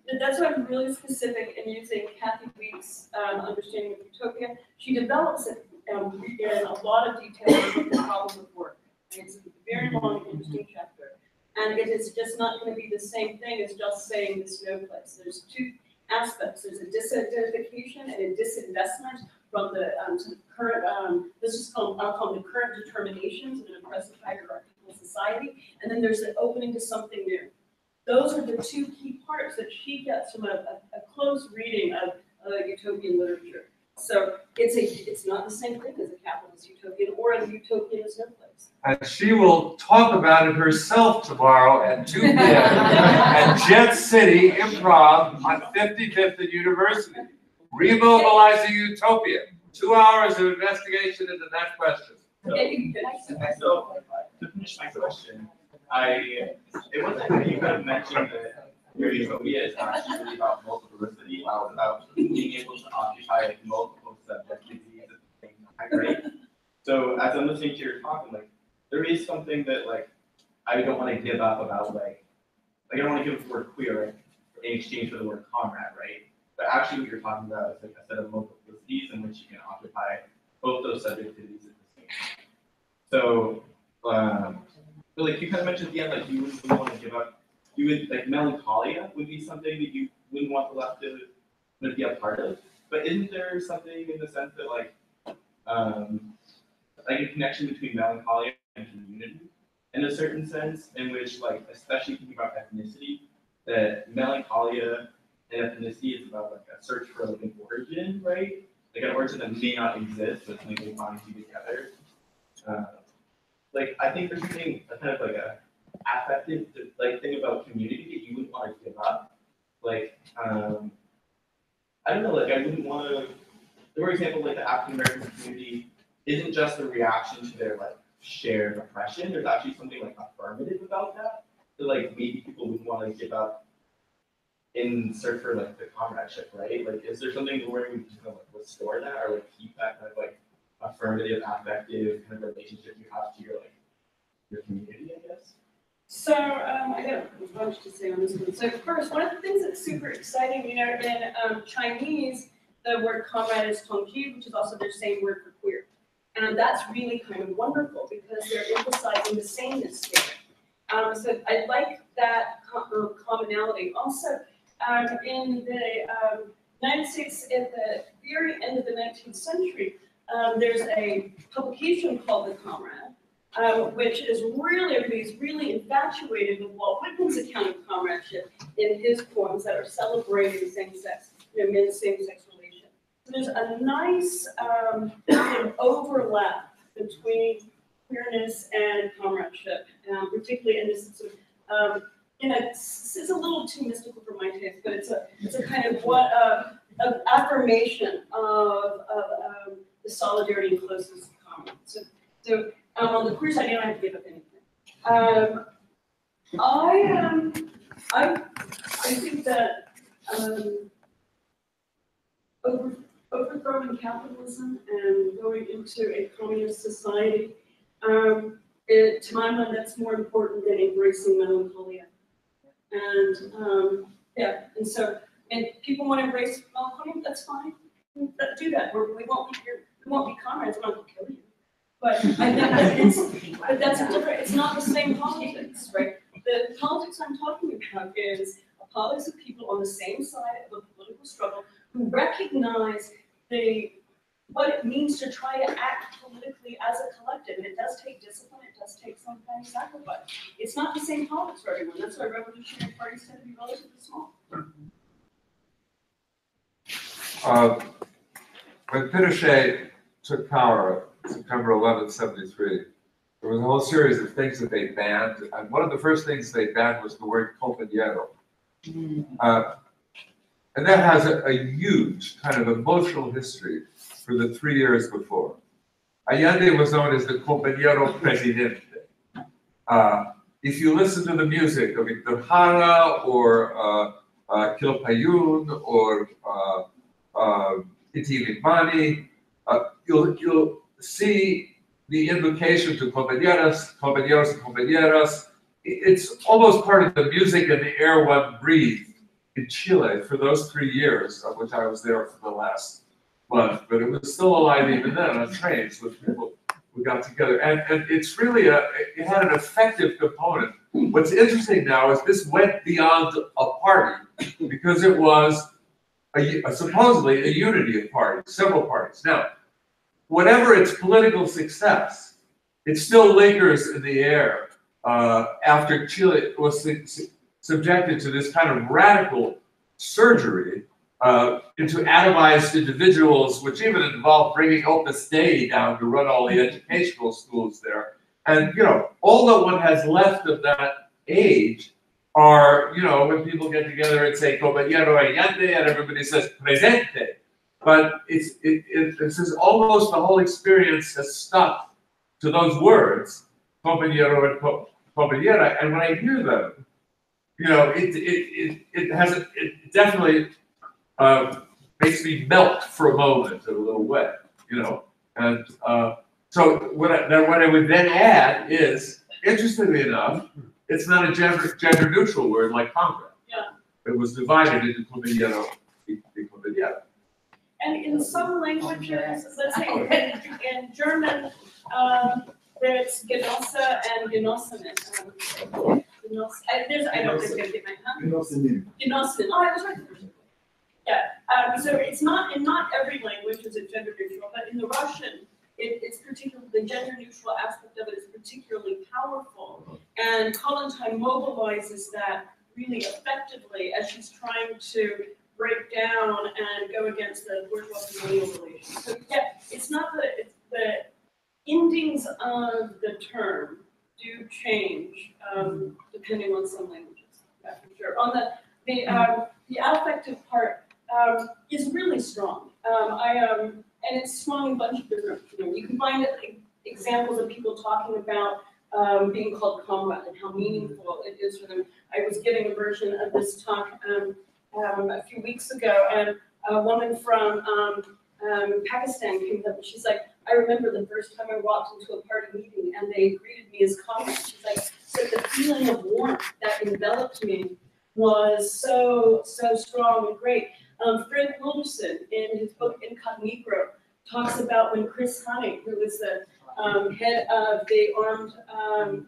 And that's why I'm really specific in using Kathy Weeks' understanding of utopia. She develops it in a lot of detail with the problem of work. And it's a very long, interesting chapter. And it is just not going to be the same thing as just saying there's no place. There's two aspects. There's a disidentification and a disinvestment from the to the current. This is called, I'll call them the current determinations of an oppressive hierarchical society. And then there's the opening to something new. Those are the two key parts that she gets from a close reading of utopian literature. So it's not the same thing as a capitalist utopian or a utopian is no place. And she will talk about it herself tomorrow at 2 p.m. at Jet City Improv on 55th and University. Remobilizing Utopia. 2 hours of investigation into that question. So to finish my question, it wasn't that you kind of mentioned that your utopia is not actually really about multiplicity, it's about being able to occupy like, multiple subjectivities at the same time, right? So as I'm listening to your talk, I'm like, there is something that like I don't want to give up about like I don't want to give up the word queer like, in exchange for the word comrade, right? But actually what you're talking about is like a set of multiplicities in which you can occupy both those subjectivities at the same time. So but like you kind of mentioned at the end, like you wouldn't really want to give up. You would like melancholia would be something that you wouldn't want the left to be a part of. But isn't there something in the sense that like a connection between melancholia and community in a certain sense, in which like especially thinking about ethnicity, that melancholia and ethnicity is about like a search for like an origin, right? Like an origin that may not exist, but something that binds you together. Like I think there's something kind of like a affective like thing about community that you wouldn't want to give up. Like I don't know, like I wouldn't want to. For example, like the African American community isn't just a reaction to their like shared oppression. There's actually something like affirmative about that. So like maybe people wouldn't want to give up in search for like the comradeship, right? Like is there something where we can kind of like restore that or like keep that kind of like affirmative, affective kind of relationship you have to your community, I guess? So I got a bunch to say on this one. So first, one of the things that's super exciting, you know, in Chinese, the word comrade is tongji, which is also their same word for queer. And that's really kind of wonderful because they're emphasizing the sameness there. So I like that commonality. Also, in the United States, at the very end of the 19th century, there's a publication called The Comrade, which is really, everybody's really infatuated with Walt Whitman's account of comradeship in his poems that are celebrating same-sex, men's same-sex relations. So there's a nice overlap between queerness and comradeship, particularly in this sort of, it's a little too mystical for my taste, but it's a kind of of affirmation of the solidarity and closeness of comrades. So on the queer side, you don't have to give up anything. I think that overthrowing capitalism and going into a communist society, to my mind, that's more important than embracing melancholia. And and so, and people want to embrace melancholia, that's fine. Do that. We won't be comrades. We're not going to kill you. But I think but that's a different. It's not the same politics, right? The politics I'm talking about is a politics of people on the same side of a political struggle who recognize what it means to try to act politically as a collective. And it does take discipline. It does take some kind of sacrifice. It's not the same politics for everyone. That's why revolutionary parties tend to be relatively small. When Pinochet took power September 11, 1973, there was a whole series of things that they banned. And one of the first things they banned was the word compañero. And that has a huge kind of emotional history for the 3 years before. Allende was known as the compañero presidente. If you listen to the music of Victor Jara or Quilpayún or Inti Illimani. You'll see the invocation to compañeras, compañeros, and compañeras. It's almost part of the music and the air one breathed in Chile for those 3 years, of which I was there for the last month. But it was still alive even then on trains with people who got together. And it's really it had an effective component. What's interesting now is this went beyond a party because it was supposedly a unity of parties, several parties. Now, whatever its political success, it still lingers in the air after Chile was subjected to this kind of radical surgery into atomized individuals, which even involved bringing Opus Dei down to run all the educational schools there. And, you know, all that one has left of that age are, you know, when people get together and say, compañero Allende, and everybody says, presente. But it's almost the whole experience has stuck to those words, compañero and compañera. And when I hear them, you know, it definitely makes me melt for a moment, a little wet, you know. And so what I would then add is, interestingly enough, it's not a gender neutral word like comrade. Yeah. It was divided into compañero y compañera. And in some languages, let's say in German, there's Genosse and Genossinnen. I don't think I get my tongue. Genossinnen. Oh, I was right. Yeah. So it's not in not every language is it gender neutral, but in the Russian, it's particularly the gender neutral aspect of it is particularly powerful. And Kollontai mobilizes that really effectively as she's trying to break down and go against the bourgeois colonial relations. So yeah, it's not the endings of the term do change depending on some languages. Yeah, for sure. On the affective part is really strong. And it's strong in a bunch of different. You can find examples of people talking about being called comrade and how meaningful it is for them. I was giving a version of this talk a few weeks ago, and a woman from Pakistan came up and she's like, I remember the first time I walked into a party meeting and they greeted me as comrade. She's like, so the feeling of warmth that enveloped me was so strong and great. Fred Wilderson, in his book Incognito, talks about when Chris Honey, who was the head of the armed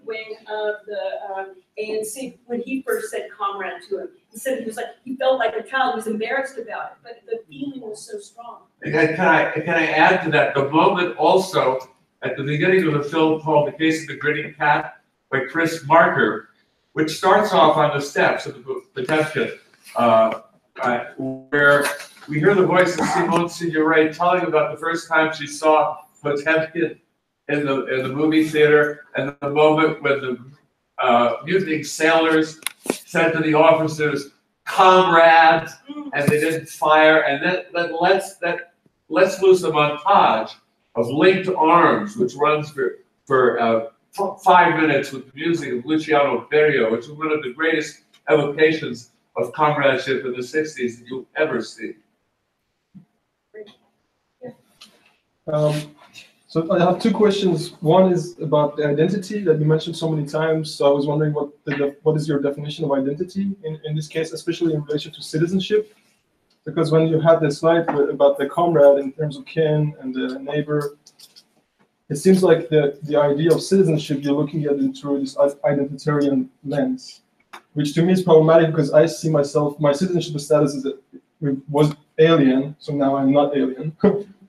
wing of the ANC, when he first said comrade to him, he said he felt like a child, he was embarrassed about it, but the feeling was so strong. Can I add to that? The moment also at the beginning of the film called The Case of the Grinning Cat by Chris Marker, which starts off on the steps of the Potemkin, where we hear the voice of Simone Signoret telling about the first time she saw Potemkin in the movie theater, and the moment when the mutinying sailors said to the officers, "Comrades," and they didn't fire, and then let's loose a montage of linked arms, which runs for 5 minutes with the music of Luciano Berio, which is one of the greatest evocations of comradeship in the 60s that you'll ever see. So I have two questions. One is about the identity that you mentioned so many times. So I was wondering what is your definition of identity in this case, especially in relation to citizenship? Because when you had the slide about the comrade in terms of kin and the neighbor, it seems like the idea of citizenship, you're looking at it through this identitarian lens, which to me is problematic because I see myself, my citizenship status was alien, so now I'm not alien.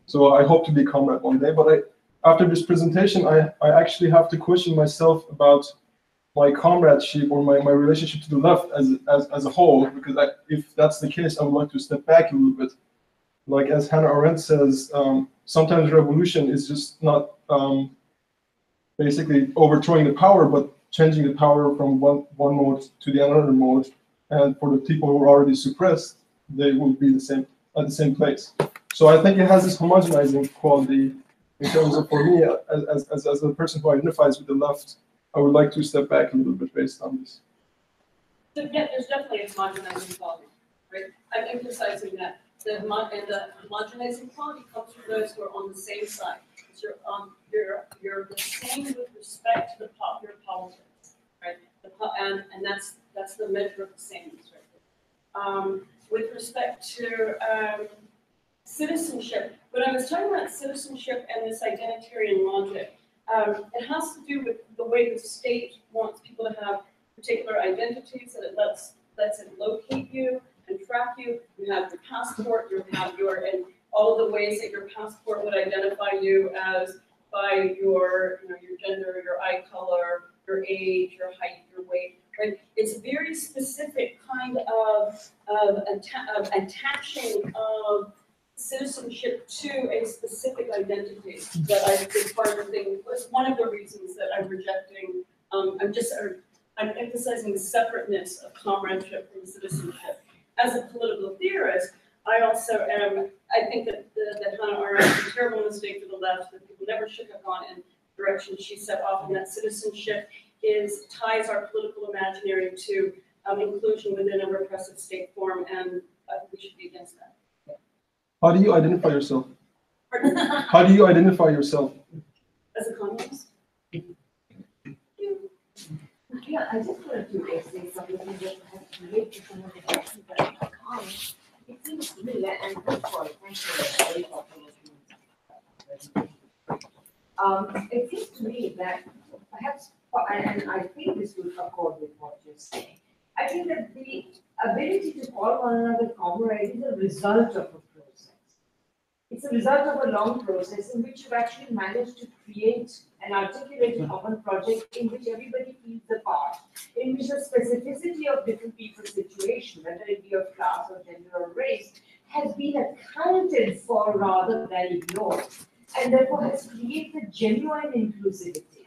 So I hope to be comrade one day, but after this presentation, I actually have to question myself about my comradeship or my relationship to the left as a whole, because if that's the case, I would like to step back a little bit. Like as Hannah Arendt says, sometimes revolution is just not basically overthrowing the power, but changing the power from one mode to the another mode. And for the people who are already suppressed, they will be at the same place. So I think it has this homogenizing quality in terms of, for me, as a person who identifies with the left, I would like to step back a little bit based on this. So yeah, there's definitely a homogenizing quality, right? I'm emphasizing that the homogenizing quality comes from those who are on the same side. So you're the same with respect to the popular politics, right? And that's the measure of the sameness, right? With respect to citizenship, when I was talking about citizenship and this identitarian logic, it has to do with the way the state wants people to have particular identities, that it lets it locate you and track you. You have your passport, you have and all of the ways that your passport would identify you as by your gender, your eye color, your age, your height, your weight. Right? It's a very specific kind of attaching of citizenship to a specific identity that I think part of the thing was one of the reasons that I'm rejecting. I'm emphasizing the separateness of comradeship from citizenship. As a political theorist, I also am. I think that Hannah Arendt is a terrible mistake for the left. That people never should have gone in the direction she set off, and that citizenship ties our political imaginary to inclusion within a repressive state form, and I think we should be against that. How do you identify yourself? Pardon? How do you identify yourself? As a communist? Yeah, I just wanted to say something that has related to some of the questions that have come. It seems to me that, and thanks for very it seems to me that perhaps, and I think this will accord with what you're saying, I think that the ability to call one another comrade is a result of a process. It's a result of a long process in which you've actually managed to create an articulated common project in which everybody feels a part, in which the specificity of different people's situation, whether it be of class or gender or race, has been accounted for rather than ignored, and therefore has created genuine inclusivity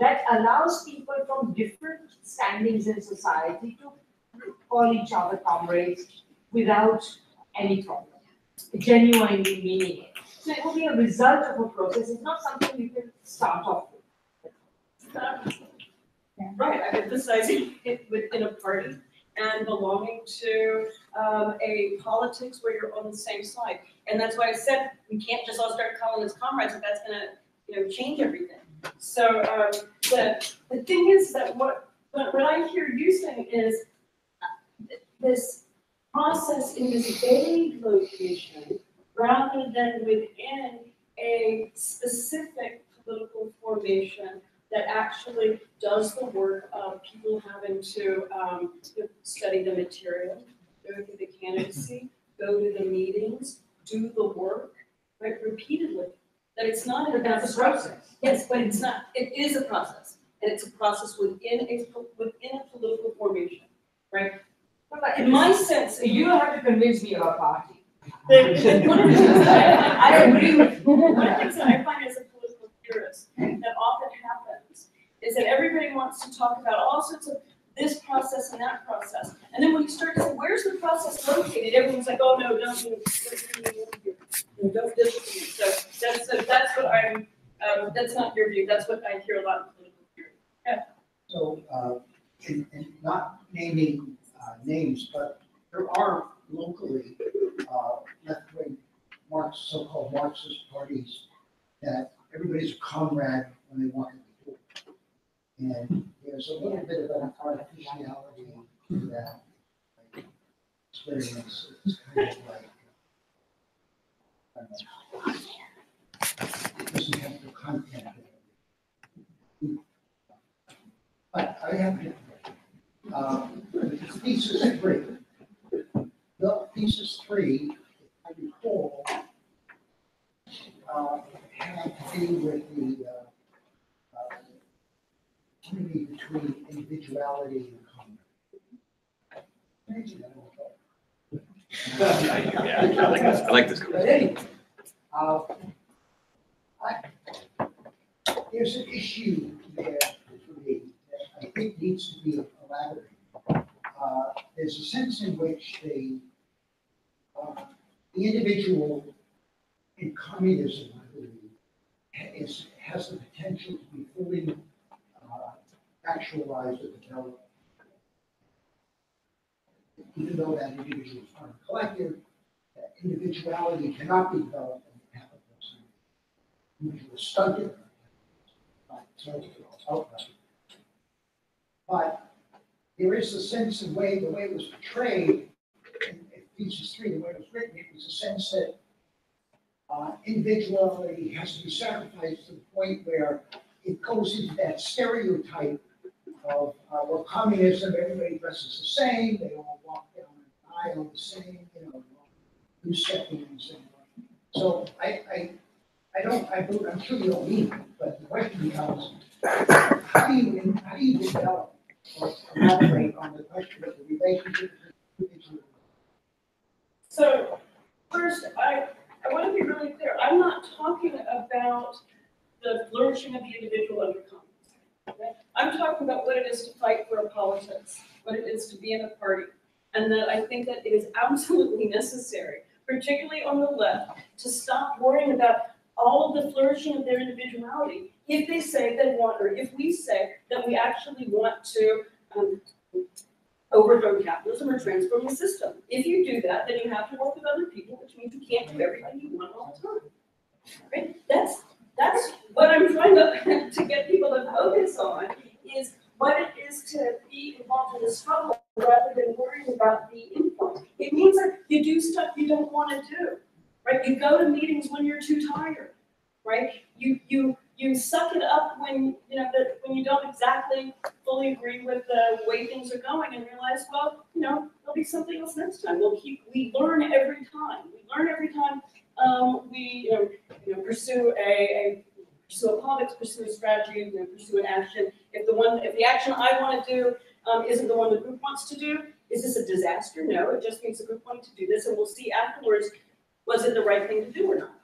that allows people from different standings in society to call each other comrades without any problem, genuinely meaning it. So it will be a result of a process. It's not something you can start off with. Right, I'm emphasizing it within a party and belonging to a politics where you're on the same side. And that's why I said we can't just all start calling us comrades, if that's gonna change everything. So the thing is that what I hear you saying is this process in this vague location rather than within a specific political formation that actually does the work of people having to study the material, go through the candidacy, go to the meetings, do the work, right, repeatedly. That it's not an That's a process. Yes, but it's not. It is a process, and it's a process within a political formation, right? In my sense, You don't have to convince me of a party. one of the things I agree with. One of the things that I find as a political theorist that often happens is that everybody wants to talk about all sorts of this process and that process, and then when you start to say, "Where's the process located?" Everyone's like, "Oh no, don't do it. Don't do it." So that's what I'm. That's not your view. That's what I hear a lot in political theory. Yeah. So, in not naming names, but there are locally left-wing so-called Marxist parties that everybody's a comrade when they walk in the door. And there's a little bit of an artificiality to that experience. It's kind of like, I don't know, it doesn't have the content of it. But I have to thesis 3. The thesis 3, I recall, had to do with the unity between individuality and community. I like this. But anyway, there's an issue there for me that I think needs to be elaborated. There's a sense in which the individual in communism, I believe, has the potential to be fully actualized or developed. Even though that individual is part of a collective, individuality cannot be developed in capitalism. You can stunt it, not totally outright. But there is a sense of the way it was portrayed in Thesis 3, the way it was written, it was a sense that individuality has to be sacrificed to the point where it goes into that stereotype of well, communism, everybody dresses the same, they all walk down an aisle the same, you stepping in the same way. So I'm sure you don't mean it, but the question becomes, how do you develop or elaborate on the question of the relationship between individuals? So first, I want to be really clear. I'm not talking about the flourishing of the individual under communism. Okay? I'm talking about what it is to fight for a politics, what it is to be in a party, and that I think that it is absolutely necessary, particularly on the left, to stop worrying about all of the flourishing of their individuality. If they say they want, or if we say that we actually want to overthrow capitalism or transform the system. If you do that, then you have to work with other people, which means you can't do everything you want all the time. Right? That's what I'm trying to get people to focus on, is what it is to be involved in the struggle rather than worrying about the influence. It means that you do stuff you don't want to do. Right? You go to meetings when you're too tired. Right? You suck it up when when you don't exactly fully agree with the way things are going, and realize, well, there'll be something else next time. We learn every time. We learn every time we pursue a politics, pursue a strategy, pursue an action. If the action I want to do isn't the one the group wants to do, is this a disaster? No, it just means the group wanted to do this, and we'll see afterwards, was it the right thing to do or not?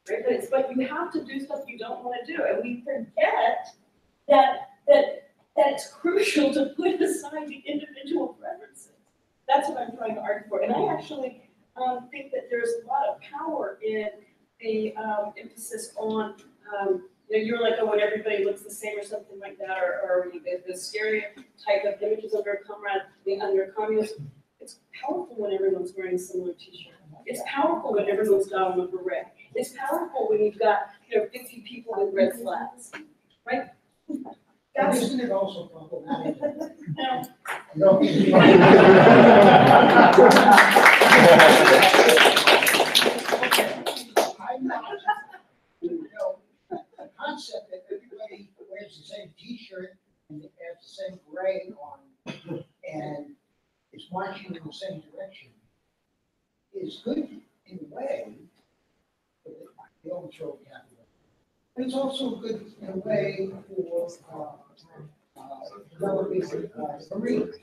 Right? But you have to do stuff you don't want to do, and we forget that it's crucial to put aside the individual preferences. That's what I'm trying to argue for, and I actually think that there's a lot of power in the emphasis on you're like, oh, when everybody looks the same or something like that, or the stereotype of images under communism. It's powerful when everyone's wearing a similar T-shirt. It's powerful when everyone's got on a beret. It's powerful when you've got 50 people with red flags, right? But isn't it also problematic? No. I'm not. The concept that everybody wears the same T-shirt and has the same beret on and is marching in the same direction is good in a way. The overthrow of capitalism. But it's also good in a way for developing Marines.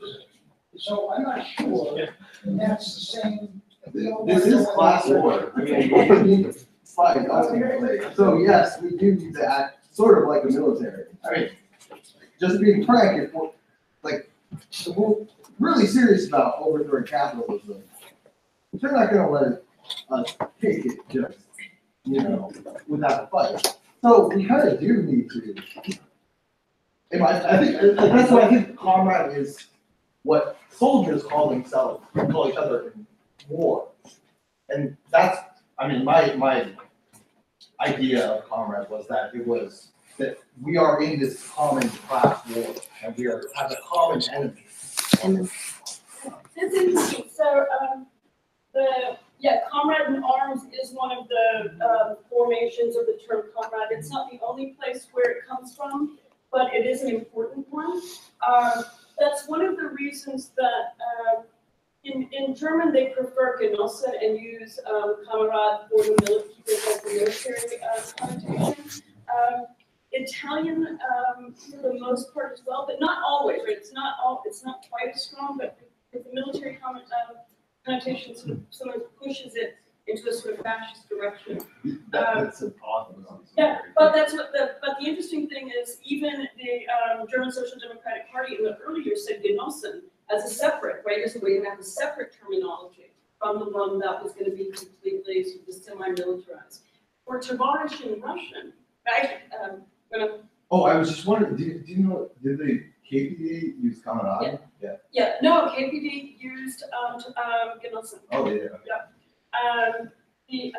So I'm not sure that's the same. This is class war. I mean, it's fine. So yes, we do need to act sort of like a military. I mean, just being frank, if we're really serious about overthrowing capitalism, they're not going to let us take it just, without a fight. So we kind of do need to. I think that's why I think comrade is what soldiers call each other in war, and that's. I mean, my idea of comrade was that it was that we are in this common class war, and we have a common enemy. It's interesting. So comrade in arms is one of the formations of the term comrade. It's not the only place where it comes from, but it is an important one. That's one of the reasons that in German they prefer Genosse and use Kamerad for the military connotation. Italian, for the most part as well, but not always. Right? It's not quite as strong, but with the military connotation sort of pushes it into a sort of fascist direction. That's impossible. Yeah, but the interesting thing is even the German Social Democratic Party in the early years said Genossen as a separate, right? As a way to have a separate terminology from the one that was going to be completely sort of semi-militarized. For Tavarish in Russian, right? Oh, I was just wondering, do you know, did the KPD use Kamerad? Yeah. No, KPD used Genossen. Oh, yeah. Yeah. Wait,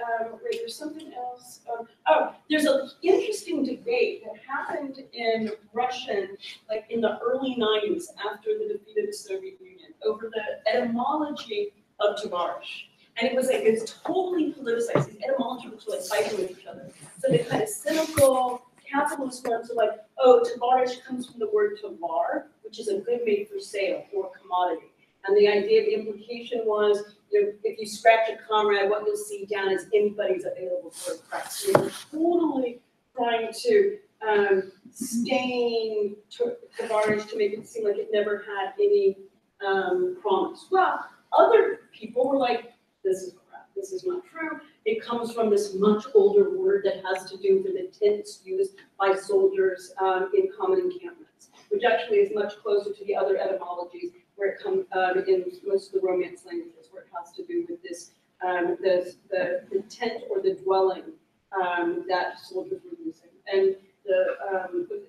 there's something else. Oh, there's an interesting debate that happened in Russian, like in the early 90s after the defeat of the Soviet Union, over the etymology of Tavares. And it was like, it's totally politicized. These etymologies were like fighting with each other. So the kind of cynical capitalist ones are like, oh, Tavares comes from the word tavar, which is a good made for sale or commodity. And the idea, the implication was, you know, if you scratch a comrade, what you'll see down is anybody's available for a price. So they were totally trying to stain Tavares to make it seem like it never had any promise. Well, other people were like, this is crap, this is not true. It comes from this much older word that has to do with the tents used by soldiers in common encampments, which actually is much closer to the other etymologies where it comes in most of the Romance languages, where it has to do with this, the tent or the dwelling that soldiers were using. And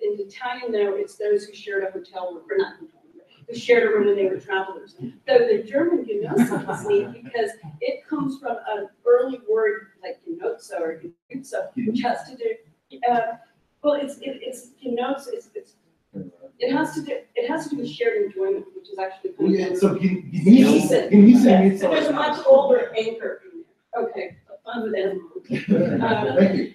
in Italian now, it's those who shared a hotel room, or not hotel room, who shared a room when they were travelers. So the German Genosse is neat because it comes from an early word like Genozza or Genuzza, which has to do, well, it's Genosse, it has to do with shared enjoyment, which is actually kind of. Yeah, so can you Yes. send me So there's a much older anchor in there. Okay, fun with animals. Thank you.